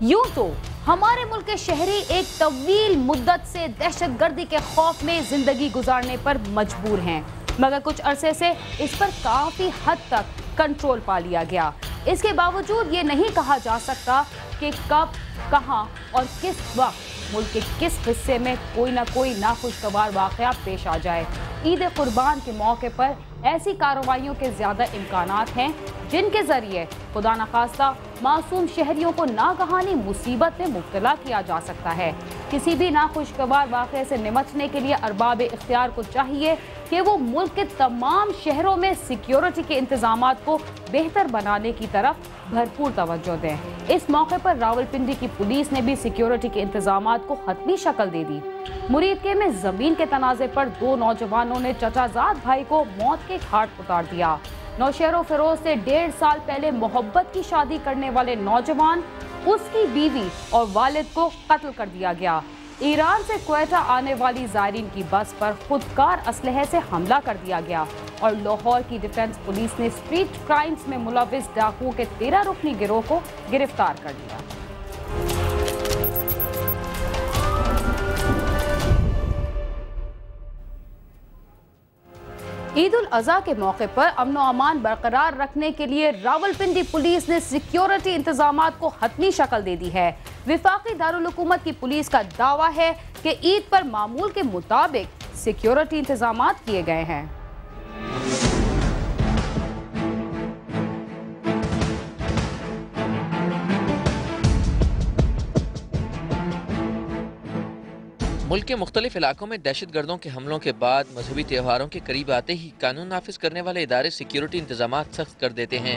यूं तो हमारे मुल्क के शहरी एक तवील मुद्दत से दहशतगर्दी के खौफ में जिंदगी गुजारने पर मजबूर हैं, मगर कुछ अरसे से इस पर काफी हद तक कंट्रोल पा लिया गया। इसके बावजूद ये नहीं कहा जा सकता कि कब, कहां और किस वक्त मुल्क के किस हिस्से में कोई ना कोई नाखुशगवार वाकया पेश आ जाए। ईद कुर्बान के मौके पर ऐसी कार्रवाइयों के ज्यादा इम्कानात हैं जिनके जरिए खुदा न खास्ता मासूम शहरियों को नागहानी मुसीबत में मुब्तला किया जा सकता है। किसी भी नाखुशगवार वाक़े से निपटने के लिए अरबाब इख्तियार को चाहिए कि वो मुल्क के तमाम शहरों में सिक्योरिटी के इंतजामात को बेहतर बनाने की तरफ भरपूर तवज्जो दें। इस मौके पर रावलपिंडी की पुलिस ने भी सिक्योरिटी के इंतजामात को हतमी शक्ल दे दी। मुरीदके में जमीन के तनाज़े पर 2 नौजवानों ने चचाजाद भाई को मौत के घाट उतार दिया। नौशहरो फिरोज से 1.5 साल पहले मोहब्बत की शादी करने वाले नौजवान, उसकी बीवी और वालिद को कत्ल कर दिया गया। ईरान से क्वेटा आने वाली जायरीन की बस पर खुदकार असलहे से हमला कर दिया गया और लाहौर की डिफेंस पुलिस ने स्ट्रीट क्राइम्स में मुलविस डाकुओं के 13 रुकनी गिरोह को गिरफ्तार कर लिया। ईद उल अज़हा के मौके पर अमन व अमान बरकरार रखने के लिए रावलपिंडी पुलिस ने सिक्योरिटी इंतजामात को हतमी शक्ल दे दी है। विफाकी दारुल हुकूमत की पुलिस का दावा है कि ईद पर मामूल के मुताबिक सिक्योरिटी इंतजामात किए गए हैं। मुल्क के मुख्तलिफ इलाकों में दहशत गर्दों के हमलों के बाद मजहबी त्योहारों के करीब आते ही कानून नाफिज करने वाले इदारे सिक्योरिटी इंतजामात सख्त कर देते हैं।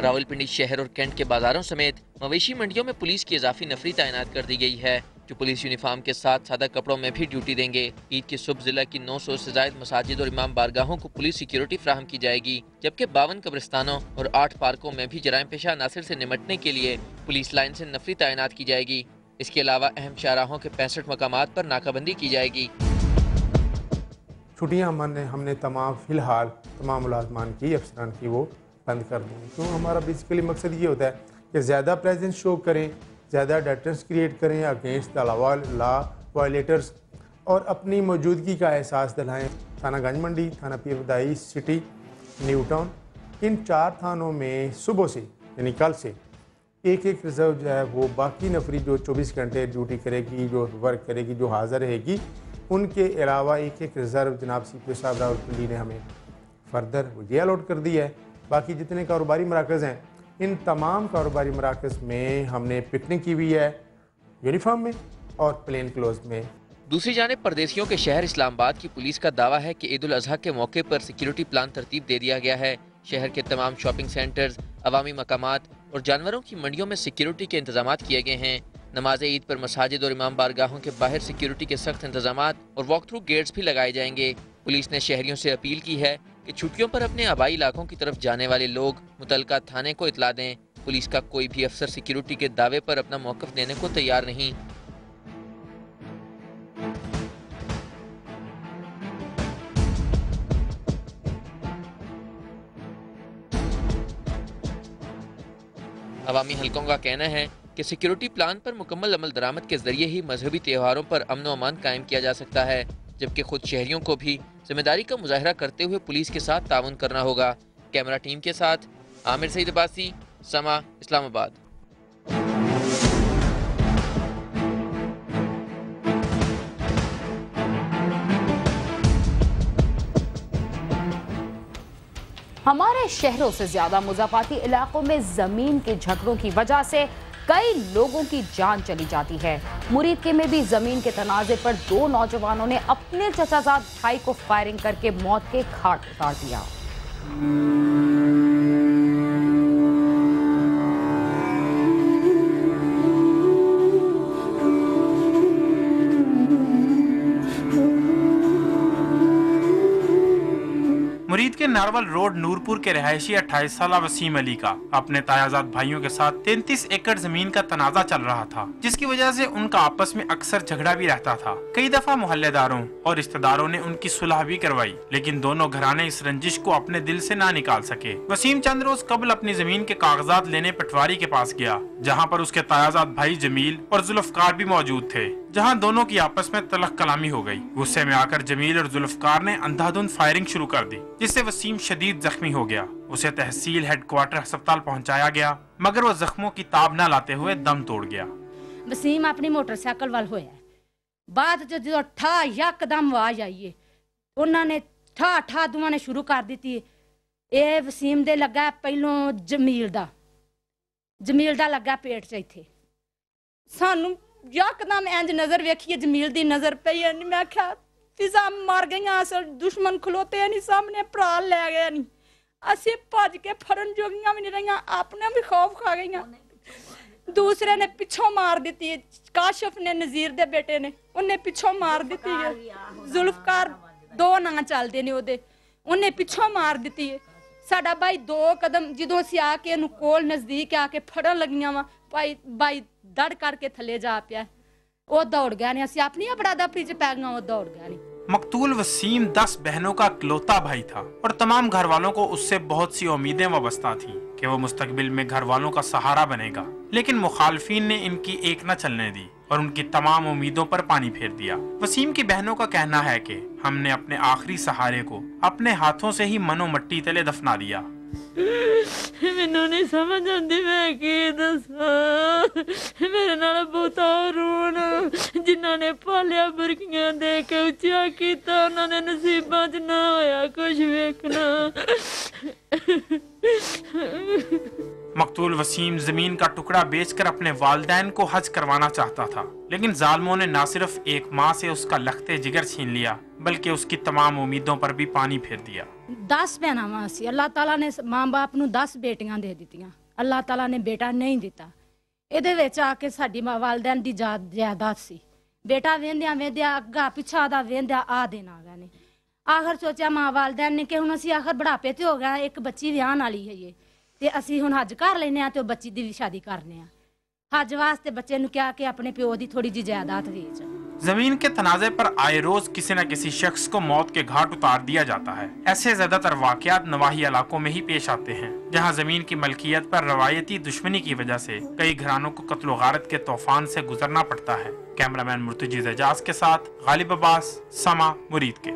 रावलपिंडी शहर और कैंट के बाजारों समेत मवेशी मंडियों में पुलिस की इजाफी नफरी तैनात कर दी गई है, जो पुलिस यूनिफॉर्म के साथ सादा कपड़ों में भी ड्यूटी देंगे। ईद की सुबह जिला की 900 से ज्यादा मसाजिद और इमाम बारगाहों को पुलिस सिक्योरिटी फ्राहम की जाएगी, जबकि 52 कब्रिस्तानों और 8 पार्कों में भी जराइम पेशा अनासिर से निपटने के लिए पुलिस लाइन से नफरी तैनात की जाएगी। इसके अलावा अहम शाहराहों के 65 मकामात पर नाकाबंदी की जाएगी। छुट्टियाँ हमने फ़िलहाल तमाम मुलाजमान की, अफसरान की वो बंद कर दी। तो हमारा बेसिकली मकसद ये होता है कि ज़्यादा प्रेजेंस शो करें, ज़्यादा डेटर्स क्रिएट करें अगेंस्ट द लॉ वायलेटर्स और अपनी मौजूदगी का एहसास दिलाएं। थाना गंज मंडी, थाना पीर बदाई सिटी, न्यू टाउन, इन 4 थानों में सुबह से यानी कल से एक रिजर्व जो है वो बाकी नफरी जो 24 घंटे ड्यूटी करेगी, जो वर्क करेगी, जो हाज़िर रहेगी, उनके अलावा एक रिजर्व जनाब CPO साहब रावलपिंडी ने हमें फर्दर ये अलॉट कर दी है। बाकी जितने कारोबारी मराकज़ हैं, इन तमाम कारोबारी मराकज़ में हमने पिकनिक की हुई है यूनिफॉर्म में और प्लेन क्लोज में। दूसरी जानिब परदेशियों के शहर इस्लामाबाद की पुलिस का दावा है कि ईद उल अज़हा के मौके पर सिक्योरिटी प्लान तरतीब दे दिया गया है। शहर के तमाम शॉपिंग सेंटर्स, अवामी मकामात और जानवरों की मंडियों में सिक्योरिटी के इंतजाम किए गए हैं। नमाज ईद पर मसाजिद और इमाम बारगाहों के बाहर सिक्योरिटी के सख्त इंतजाम और वॉक थ्रू गेट्स भी लगाए जाएंगे। पुलिस ने शहरियों से अपील की है कि छुट्टियों पर अपने आबाई इलाकों की तरफ जाने वाले लोग मुतलका थाने को इतला दें। पुलिस का कोई भी अफसर सिक्योरिटी के दावे पर अपना मौक़िफ़ देने को तैयार नहीं। अवामी हलकों का कहना है कि सिक्योरिटी प्लान पर मुकम्मल अमल दरामद के जरिए ही मजहबी त्योहारों पर अमन व अमान कायम किया जा सकता है, जबकि खुद शहरियों को भी जिम्मेदारी का मुजाहरा करते हुए पुलिस के साथ ताउन करना होगा। कैमरा टीम के साथ आमिर सईद अब्बासी, समा, इस्लामाबाद। हमारे शहरों से ज्यादा मुज़ाफ़ाती इलाकों में जमीन के झगड़ों की वजह से कई लोगों की जान चली जाती है। मुरीदके में भी जमीन के तनाज़े पर 2 नौजवानों ने अपने चचाजाद भाई को फायरिंग करके मौत के घाट उतार दिया। मुरीद के नारवल रोड नूरपुर के रहायशी 28 साल वसीम अली का अपने तायाजाद भाइयों के साथ 33 एकड़ जमीन का तनाजा चल रहा था, जिसकी वजह से उनका आपस में अक्सर झगड़ा भी रहता था। कई दफा मोहल्लेदारों और रिश्तेदारों ने उनकी सुलह भी करवाई, लेकिन दोनों घराने इस रंजिश को अपने दिल से ना निकाल सके। वसीम चंद रोज कबल अपनी जमीन के कागजात लेने पटवारी के पास गया, जहाँ पर उसके तायाजाद भाई जमील और जुल्फकार भी मौजूद थे, जहां दोनों की आपस में तलख कलामी हो गई। गुस्से में आकर जमील और जुल्फकार ने अंधाधुंध फायरिंग शुरू कर दी, जिससे वसीम शदीद जख्मी हो गया। उसे तहसील हेडक्वार्टर अस्पताल पहुंचाया गया, मगर वो जख्मों की ताब न लाते हुए दम तोड़ गया। वसीम अपनी मोटरसाइकिल वाल होया, बाद जो ठा यकदम आवाज आई है, उन्होंने ठा ठा दुआ ने शुरू कर दी। ये वसीम दे लगा पहलों जमील दा लगा पेट च इत्थे। सानू यकदम इंज नजर वेखिए, जमील दी नजर पई, मैं आख्या फिजा मर गई, असल दुश्मन खलोते नहीं सामने, भरा लै गया नहीं, असी भज के फरन जोगियां भी नहीं रही, अपने भी खौफ खा गई। दूसरे ने पिछों मार दी, काशिफ ने नजीर दे बेटे ने, उन्हें पिछों मार दी है। जुल्फकार 2 ना चलते ने ओदे, उन्हें पिछों मार दी है। साडा भाई 2 कदम जो असी आके कोल नजदीक आके फड़न लगियां वा, भाई दड़ करके थले जा पाया, वो दौड़ गया नहीं। असी अपनी अपना दफड़ी च पै गया, वो दौड़ गया नहीं। मकतूल वसीम 10 बहनों का इकलौता भाई था और तमाम घर वालों को उससे बहुत सी उम्मीदें वाबस्ता थी कि वो मुस्तकबिल में घर वालों का सहारा बनेगा, लेकिन मुखालफीन ने इनकी एक न चलने दी और उनकी तमाम उम्मीदों पर पानी फेर दिया। वसीम की बहनों का कहना है कि हमने अपने आखिरी सहारे को अपने हाथों से ही मनो मट्टी तले दफना दिया। मैनू नहीं समझ आती, मैं की दसा, मेरे नाल बहुता रोन, जिन्हों ने पालिया बुरकियां दे के उच्चा किया, उन्होंने नसीबा च ना होया कुछ वेखना। मकतूल वसीम जमीन का टुकड़ा बेचकर अपने वालिदैन को हज करवाना चाहता था, लेकिन जालिमों ने न सिर्फ एक माँ से उसका लखते जिगर छीन लिया, बल्कि उसकी तमाम उम्मीदों पर भी पानी फेर दिया। 10 भैनां वां सी, अल्लाह ताला ने मां बाप नूं 10 बेटियां दे दित्तियां, अल्लाह ताला ने बेटा नहीं दिता। इहदे विच आके साडी वालिदैन दी जायदाद सी, बेटा वेंदियां वेंदियां अग्गा पिछा दा वेंदियां आ दिन आ गए ने। आखिर सोचा मां वालिदैन ने कि हुण असीं आखिर बुढ़ापे ते हो गए, एक बच्ची विआहण वाली है ये, ते असीं हुण हज कर लैने आ ते बच्ची दी भी शादी करने आ। हज वास्ते बच्चे नूं कहा कि अपने प्यो दी थोड़ी जी जायदाद वेच। जमीन के तनाजे पर आए रोज किसी न किसी शख्स को मौत के घाट उतार दिया जाता है। ऐसे ज्यादातर वाकयात नवाही इलाकों में ही पेश आते हैं, जहां जमीन की मलकियत पर रवायती दुश्मनी की वजह से कई घरानों को कत्ल गारत के तूफान से गुजरना पड़ता है। कैमरामैन मुर्तजी एजाज के साथ गालिब अब्बास, समा, मुरीद के।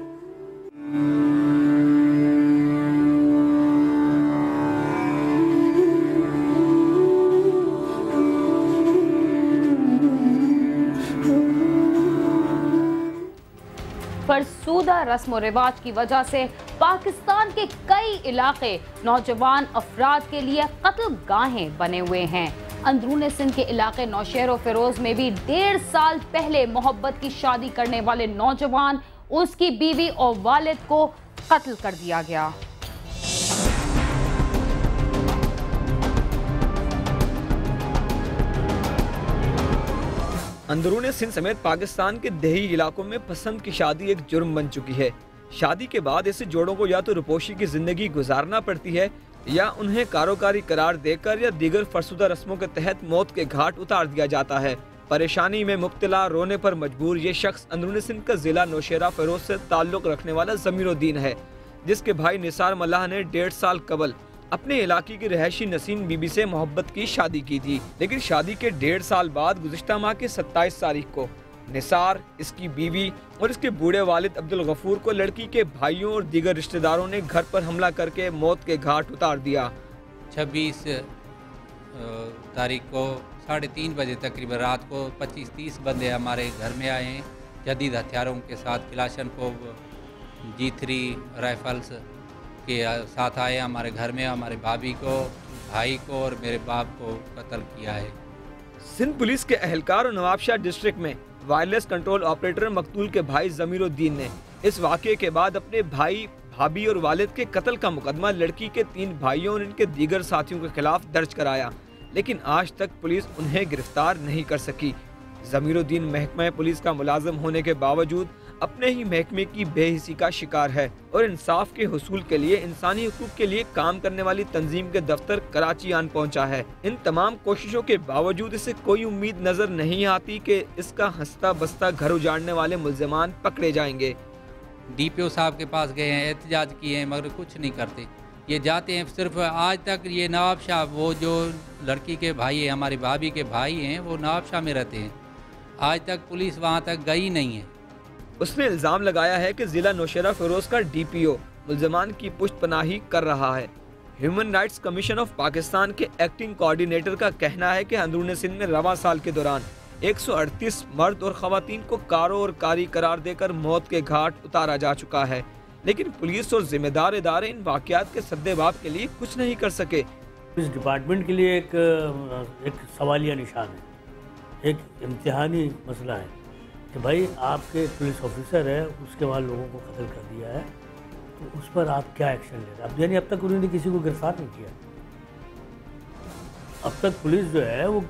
फरसूदा रस्म व रिवाज की वजह से पाकिस्तान के कई इलाके नौजवान अफराद के लिए कत्ल गाहें बने हुए हैं। अंदरूनी सिंध के इलाके नौशेर और फिरोज में भी 1.5 साल पहले मोहब्बत की शादी करने वाले नौजवान, उसकी बीवी और वालिद को कत्ल कर दिया गया। अंदरूनी सिंध समेत पाकिस्तान के देही इलाकों में पसंद की शादी एक जुर्म बन चुकी है। शादी के बाद ऐसे जोड़ों को या तो रुपोशी की जिंदगी गुजारना पड़ती है या उन्हें कारोकारी करार देकर या दीगर फरसुदा रस्मों के तहत मौत के घाट उतार दिया जाता है। परेशानी में मुब्तला, रोने पर मजबूर ये शख्स अंदरूनी सिंध का जिला नौशेरा फिरोज से ताल्लुक रखने वाला ज़मीरुद्दीन है, जिसके भाई निसार मल्लाह ने 1.5 साल कबल अपने इलाके की रहायशी नसीन बीबी से मोहब्बत की शादी की थी। लेकिन शादी के 1.5 साल बाद गुज़िश्ता माह के 27 तारीख को निसार, इसकी बीवी और इसके बूढ़े वालिद अब्दुल गफूर को लड़की के भाइयों और दीगर रिश्तेदारों ने घर पर हमला करके मौत के घाट उतार दिया। 26 तारीख को 3:30 बजे तकरीबन रात को 25-30 बंदे हमारे घर में आए हैं, जदीद हथियारों के साथ, क्लाशनकोव, G3 राइफल्स के साथ आए हमारे घर में। हमारे भाभी को, भाई को और मेरे बाप को कत्ल किया है। सिंध पुलिस के अहलकार और नवाबशाह डिस्ट्रिक्ट में वायरलेस कंट्रोल ऑपरेटर मकतूल के भाई ज़मीरुद्दीन ने इस वाक़े के बाद अपने भाई, भाभी और वालिद के कत्ल का मुकदमा लड़की के 3 भाइयों और इनके दीगर साथियों के खिलाफ दर्ज कराया, लेकिन आज तक पुलिस उन्हें गिरफ्तार नहीं कर सकी। ज़मीरुद्दीन महकमा पुलिस का मुलाजिम होने के बावजूद अपने ही महकमे की बेहिसी का शिकार है और इंसाफ के हुसूल के लिए इंसानी हुकूक के लिए काम करने वाली तंजीम के दफ्तर कराची आन पहुंचा है। इन तमाम कोशिशों के बावजूद इसे कोई उम्मीद नजर नहीं आती कि इसका हंसता बसता घर उजाड़ने वाले मुल्ज़िमान पकड़े जाएंगे। DPO साहब के पास गए हैं, एहतजाज किए हैं, मगर कुछ नहीं करते। ये जाते हैं सिर्फ, आज तक ये नवाब शाह, वो जो लड़की के भाई है, हमारी भाभी के भाई हैं, वो नवाब शाह में रहते हैं, आज तक पुलिस वहाँ तक गई नहीं है। उसने इल्ज़ाम लगाया है कि जिला नौशेरा फिरोज का DPO मुल्ज़िमान की पुष्टपनाही कर रहा है। Human rights commission of Pakistan के एक्टिंग कोऑर्डिनेटर का कहना है कि अंदरूनी सिंध में रवा साल के दौरान 138 मर्द और खवातीन को कारो और कारी करार देकर मौत के घाट उतारा जा चुका है, लेकिन पुलिस और जिम्मेदार इदारे इन वाक़यात के सद्देबाब के लिए कुछ नहीं कर सके। इस डिपार्टमेंट के लिए एक सवालिया निशान है, एक इम्तिहानी मसला है कि भाई आपके पुलिस ऑफिसर है, उसके बाद लोगों को कत्ल कर दिया है, तो उस पर आप क्या एक्शन ले रहे हैं? अब यानी अब तक उन्होंने किसी को गिरफ्तार नहीं किया। अब तक पुलिस जो है वो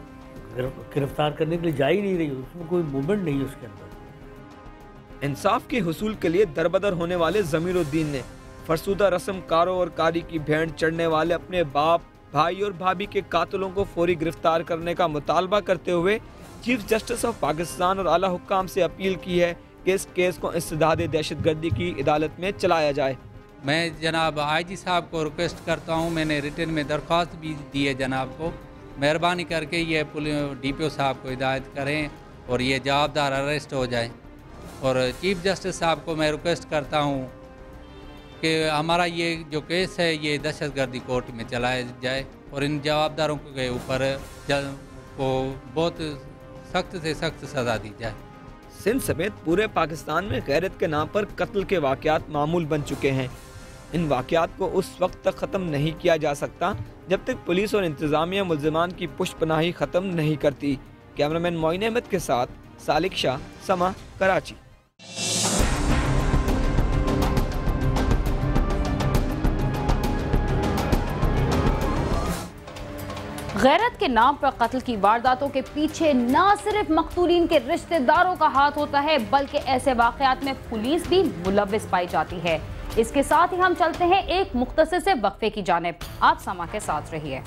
गिरफ्तार करने के लिए जा ही नहीं रही, उसमें कोई मूवमेंट नहीं है उसके अंदर। इंसाफ के हुसूल के लिए दरबदर होने वाले ज़मीरुद्दीन ने फरसुदा रस्म कारो और कारी की भेंट चढ़ने वाले अपने बाप, भाई और भाभी के कातिलों को फौरी गिरफ्तार करने का मुतालबा करते हुए चीफ जस्टिस ऑफ पाकिस्तान और आला हुक्काम से अपील की है कि इस केस को इस्तिदाद दहशतगर्दी की अदालत में चलाया जाए। मैं जनाब IG साहब को रिक्वेस्ट करता हूँ, मैंने रिटर्न में दरख्वास्त भी दी है जनाब को, मेहरबानी करके ये DPO साहब को हिदायत करें और ये जवाबदार अरेस्ट हो जाए। और चीफ जस्टिस साहब को मैं रिक्वेस्ट करता हूँ कि हमारा ये जो केस है ये दहशतगर्दी कोर्ट में चलाया जाए और इन जवाबदारों के ऊपर को बहुत सख्त से सख्त सज़ा दी जाए। सिंध समेत पूरे पाकिस्तान में गैरत के नाम पर कत्ल के वाक़यात मामूल बन चुके हैं। इन वाक़यात को उस वक्त तक ख़त्म नहीं किया जा सकता जब तक पुलिस और इंतज़ामिया मुल्ज़िमान की पुष्टपनाही ख़त्म नहीं करती। कैमरामैन मोइन अहमद के साथ सालिक शाह, समा, कराची। गैरत के नाम पर कत्ल की वारदातों के पीछे न सिर्फ मकतूलीन के रिश्तेदारों का हाथ होता है, बल्कि ऐसे वाक़यात में पुलिस भी मुलव्विस पाई जाती है। इसके साथ ही हम चलते हैं एक मुख्तसर से वक्फे की जानिब। आप समा के साथ रहिए।